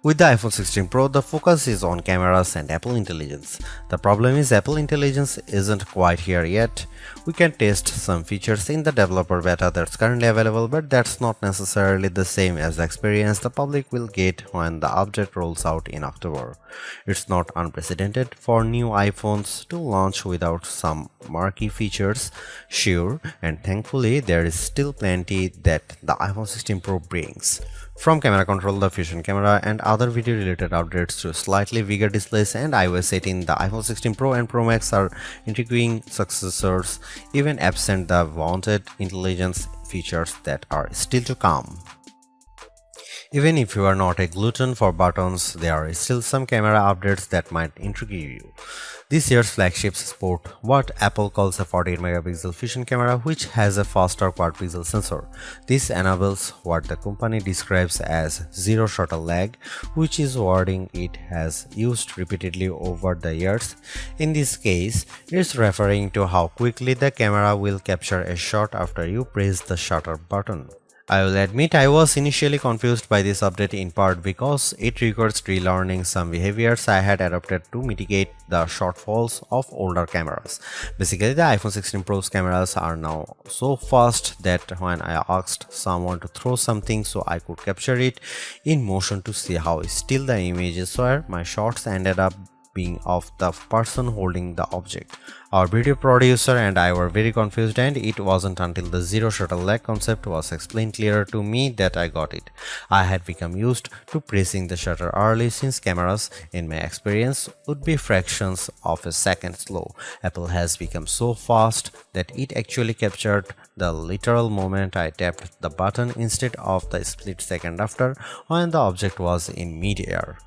With the iPhone 16 Pro, the focus is on cameras and Apple Intelligence. The problem is Apple Intelligence isn't quite here yet. We can test some features in the developer beta that's currently available, but that's not necessarily the same as the experience the public will get when the update rolls out in October. It's not unprecedented for new iPhones to launch without some marquee features, sure, and thankfully there is still plenty that the iPhone 16 Pro brings. From camera control, the fusion camera, and other video related updates to slightly bigger displays and iOS 18, the iPhone 16 Pro and Pro Max are intriguing successors, even absent the wanted intelligence features that are still to come. Even if you are not a glutton for buttons, there are still some camera updates that might intrigue you. This year's flagships sport what Apple calls a 48 megapixel fusion camera, which has a faster quad pixel sensor. This enables what the company describes as zero shutter lag, which is wording it has used repeatedly over the years. In this case, it's referring to how quickly the camera will capture a shot after you press the shutter button. I will admit I was initially confused by this update in part because it requires relearning some behaviors I had adopted to mitigate the shortfalls of older cameras. Basically, the iPhone 16 Pro's cameras are now so fast that when I asked someone to throw something so I could capture it in motion to see how still the images were, my shots ended up being of the person holding the object. Our video producer and I were very confused, and it wasn't until the zero shutter lag concept was explained clearer to me that I got it. I had become used to pressing the shutter early since cameras, in my experience, would be fractions of a second slow. Apple has become so fast that it actually captured the literal moment I tapped the button instead of the split second after when the object was in mid-air.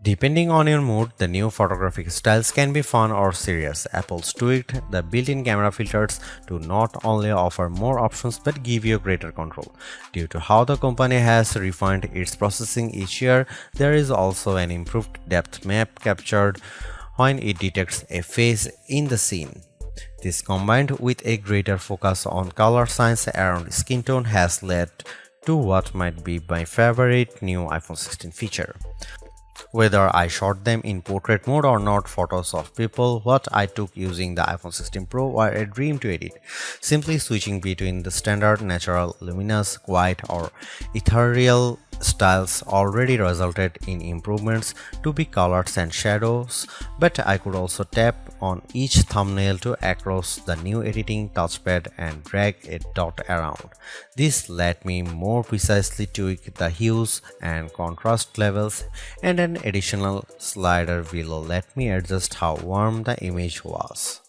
Depending on your mood, the new photographic styles can be fun or serious. Apple's tweaked the built-in camera filters to not only offer more options but give you greater control. Due to how the company has refined its processing each year, there is also an improved depth map captured when it detects a face in the scene. This, combined with a greater focus on color science around skin tone, has led to what might be my favorite new iPhone 16 feature. Whether I shot them in portrait mode or not, photos of people what I took using the iPhone 16 Pro were a dream to edit. Simply switching between the standard, natural, luminous, quiet or ethereal styles already resulted in improvements to be colors and shadows, but I could also tap on each thumbnail to across the new editing touchpad and drag a dot around. This let me more precisely tweak the hues and contrast levels, and an additional slider below let me adjust how warm the image was.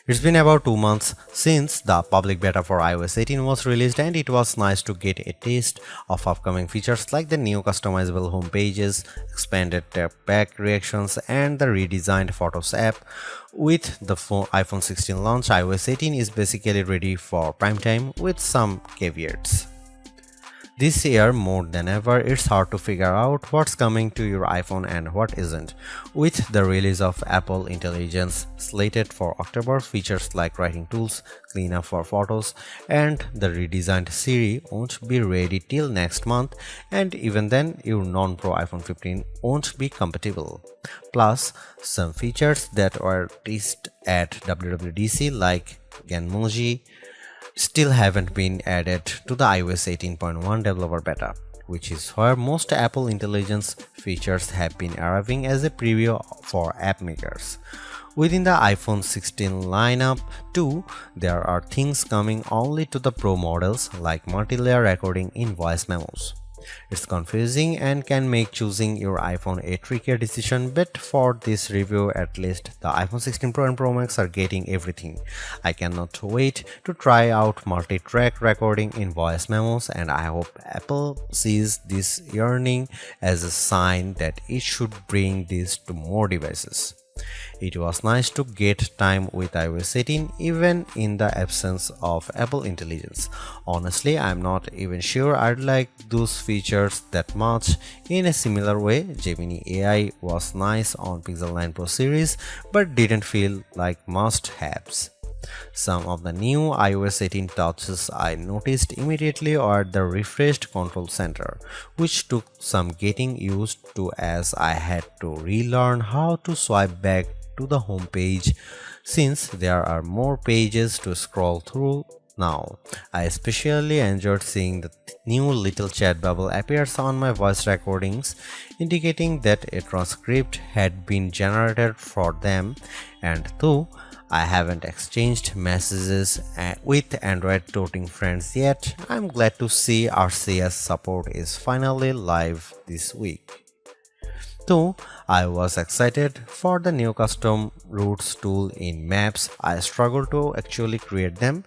It's been about 2 months since the public beta for iOS 18 was released, and it was nice to get a taste of upcoming features like the new customizable home pages, expanded tap-back reactions, and the redesigned Photos app. With the iPhone 16 launch, iOS 18 is basically ready for prime time with some caveats. This year, more than ever, it's hard to figure out what's coming to your iPhone and what isn't. With the release of Apple Intelligence slated for October, features like writing tools, cleanup for photos, and the redesigned Siri won't be ready till next month, and even then, your non-Pro iPhone 15 won't be compatible. Plus, some features that were teased at WWDC like Genmoji, still haven't been added to the iOS 18.1 developer beta, which is where most Apple Intelligence features have been arriving as a preview for app makers. Within the iPhone 16 lineup too, there are things coming only to the Pro models like multi-layer recording in voice memos. It's confusing and can make choosing your iPhone a trickier decision, but for this review at least, the iPhone 16 Pro and Pro Max are getting everything. I cannot wait to try out multi-track recording in voice memos, and I hope Apple sees this yearning as a sign that it should bring this to more devices. It was nice to get time with iOS 18 even in the absence of Apple Intelligence. Honestly, I'm not even sure I'd like those features that much. In a similar way, Gemini AI was nice on Pixel 9 Pro series but didn't feel like must-haves. Some of the new iOS 18 touches I noticed immediately are the refreshed control center, which took some getting used to as I had to relearn how to swipe back to the home page since there are more pages to scroll through now. I especially enjoyed seeing the new little chat bubble appears on my voice recordings, indicating that a transcript had been generated for them, and though I haven't exchanged messages with Android toting friends yet, I'm glad to see RCS support is finally live this week. Though I was excited for the new custom routes tool in Maps, I struggle to actually create them.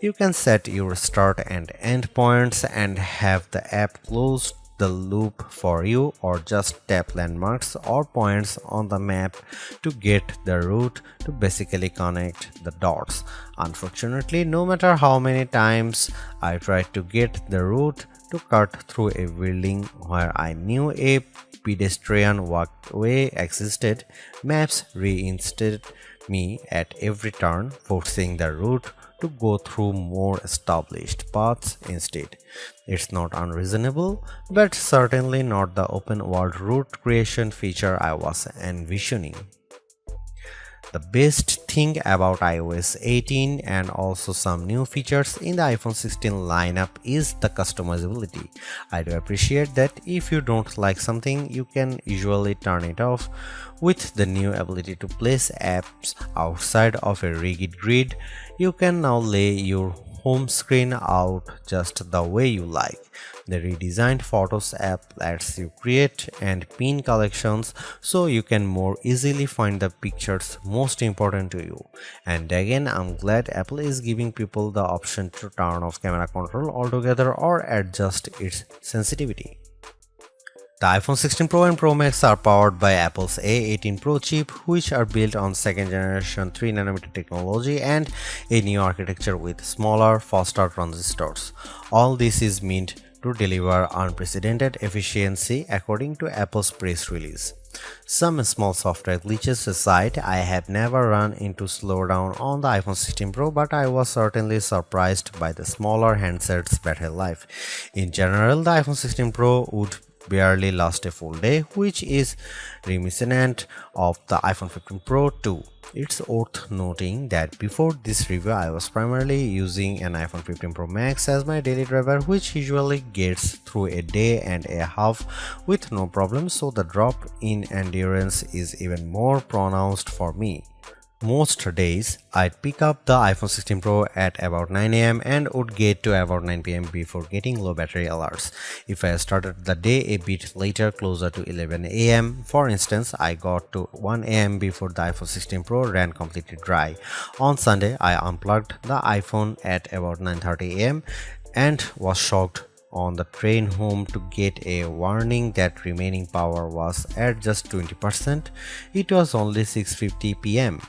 You can set your start and end points and have the app close the loop for you, or just tap landmarks or points on the map to get the route to basically connect the dots. Unfortunately, no matter how many times I tried to get the route to cut through a building where I knew a pedestrian walkway existed, Maps reinstated me at every turn, forcing the route to go through more established paths instead. It's not unreasonable, but certainly not the open world route creation feature I was envisioning. The best thing about iOS 18 and also some new features in the iPhone 16 lineup is the customizability. I do appreciate that if you don't like something, you can usually turn it off. With the new ability to place apps outside of a rigid grid, you can now lay your home screen out just the way you like. The redesigned Photos app lets you create and pin collections so you can more easily find the pictures most important to you. And again, I'm glad Apple is giving people the option to turn off camera control altogether or adjust its sensitivity. The iPhone 16 Pro and Pro Max are powered by Apple's A18 Pro chip, which are built on second generation 3nm technology and a new architecture with smaller, faster transistors. All this is meant to deliver unprecedented efficiency according to Apple's press release. Some small software glitches aside, I have never run into slowdown on the iPhone 16 Pro, but I was certainly surprised by the smaller handset's battery life. In general, the iPhone 16 Pro would barely last a full day, which is reminiscent of the iPhone 15 Pro too. It's worth noting that before this review I was primarily using an iPhone 15 Pro Max as my daily driver, which usually gets through a day and a half with no problem, so the drop in endurance is even more pronounced for me. Most days, I'd pick up the iPhone 16 Pro at about 9 am and would get to about 9 pm before getting low battery alerts. If I started the day a bit later, closer to 11 am, for instance, I got to 1 am before the iPhone 16 Pro ran completely dry. On Sunday, I unplugged the iPhone at about 9:30 am and was shocked on the train home to get a warning that remaining power was at just 20%. It was only 6:50 pm.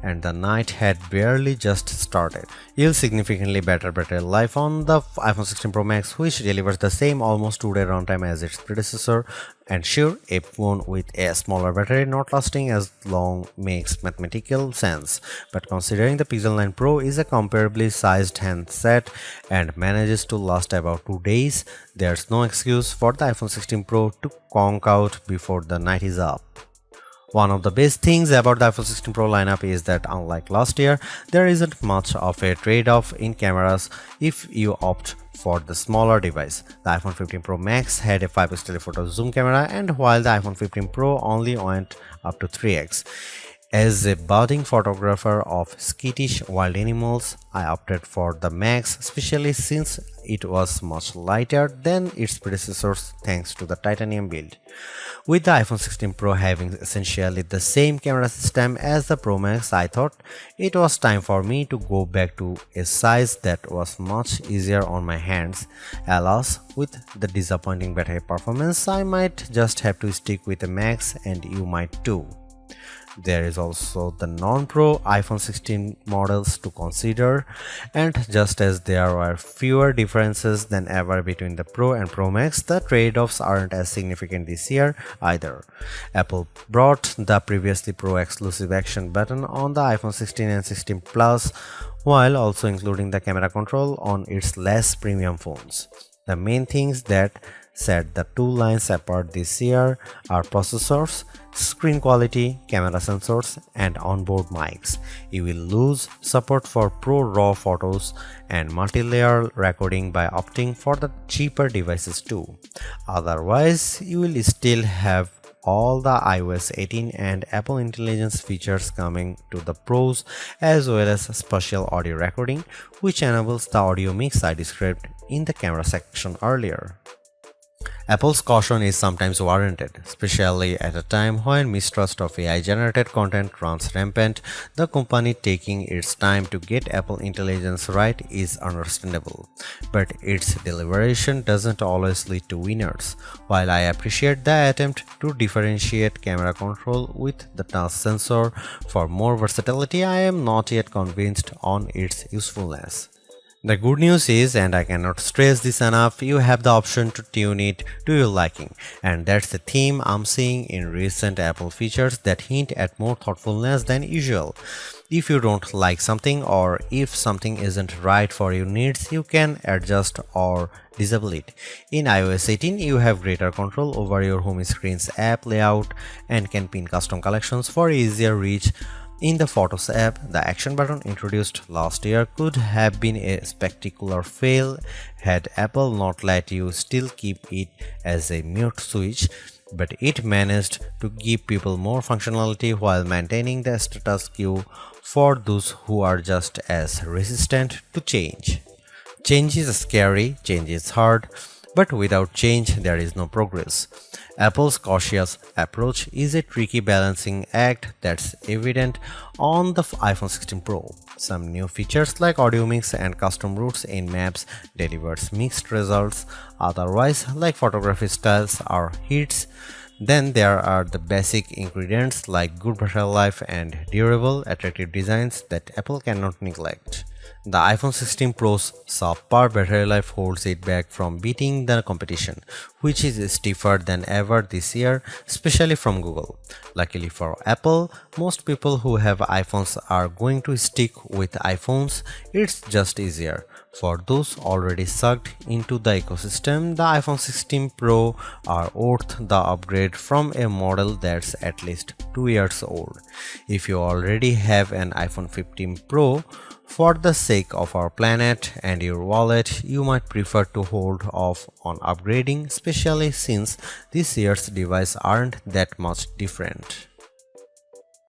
And the night had barely just started. You'll significantly better battery life on the iPhone 16 Pro Max, which delivers the same almost 2-day runtime as its predecessor. And sure, a phone with a smaller battery not lasting as long makes mathematical sense, but considering the Pixel 9 Pro is a comparably sized handset and manages to last about 2 days, there's no excuse for the iPhone 16 Pro to conk out before the night is up. One of the best things about the iPhone 16 Pro lineup is that unlike last year, there isn't much of a trade-off in cameras if you opt for the smaller device. The iPhone 15 Pro Max had a 5x telephoto zoom camera, and while the iPhone 15 Pro only went up to 3x. As a budding photographer of skittish wild animals, I opted for the Max, especially since it was much lighter than its predecessors thanks to the titanium build. With the iPhone 16 Pro having essentially the same camera system as the Pro Max, I thought it was time for me to go back to a size that was much easier on my hands. Alas, with the disappointing battery performance, I might just have to stick with the Max, and you might too. There is also the non-Pro iPhone 16 models to consider, and just as there are fewer differences than ever between the Pro and Pro Max, the trade-offs aren't as significant this year either. Apple brought the previously Pro exclusive action button on the iPhone 16 and 16 Plus, while also including the camera control on its less premium phones. The main things that set the two lines apart this year are processors, screen quality, camera sensors, and onboard mics. You will lose support for Pro RAW photos and multi-layer recording by opting for the cheaper devices too. Otherwise, you will still have all the iOS 18 and Apple Intelligence features coming to the Pros, as well as spatial audio recording, which enables the audio mix I described in the camera section earlier. Apple's caution is sometimes warranted, especially at a time when mistrust of AI-generated content runs rampant. The company taking its time to get Apple Intelligence right is understandable, but its deliberation doesn't always lead to winners. While I appreciate the attempt to differentiate camera control with the touch sensor for more versatility, I am not yet convinced on its usefulness. The good news is, and I cannot stress this enough, you have the option to tune it to your liking, and that's the theme I'm seeing in recent Apple features that hint at more thoughtfulness than usual. If you don't like something, or if something isn't right for your needs, you can adjust or disable it. In iOS 18, you have greater control over your home screen's app layout and can pin custom collections for easier reach. In the Photos app, the action button introduced last year could have been a spectacular fail had Apple not let you still keep it as a mute switch, but it managed to give people more functionality while maintaining the status quo for those who are just as resistant to change. Change is scary, change is hard, but without change there is no progress. Apple's cautious approach is a tricky balancing act that's evident on the iPhone 16 Pro. Some new features like audio mix and custom routes in Maps delivers mixed results, otherwise like photography styles are hits. Then there are the basic ingredients like good battery life and durable, attractive designs that Apple cannot neglect. The iPhone 16 Pro's subpar battery life holds it back from beating the competition, which is stiffer than ever this year, especially from Google. Luckily for Apple, most people who have iPhones are going to stick with iPhones. It's just easier. For those already sucked into the ecosystem, the iPhone 16 Pro are worth the upgrade from a model that's at least 2 years old. If you already have an iPhone 15 Pro, for the sake of our planet and your wallet, you might prefer to hold off on upgrading, especially since this year's devices aren't that much different.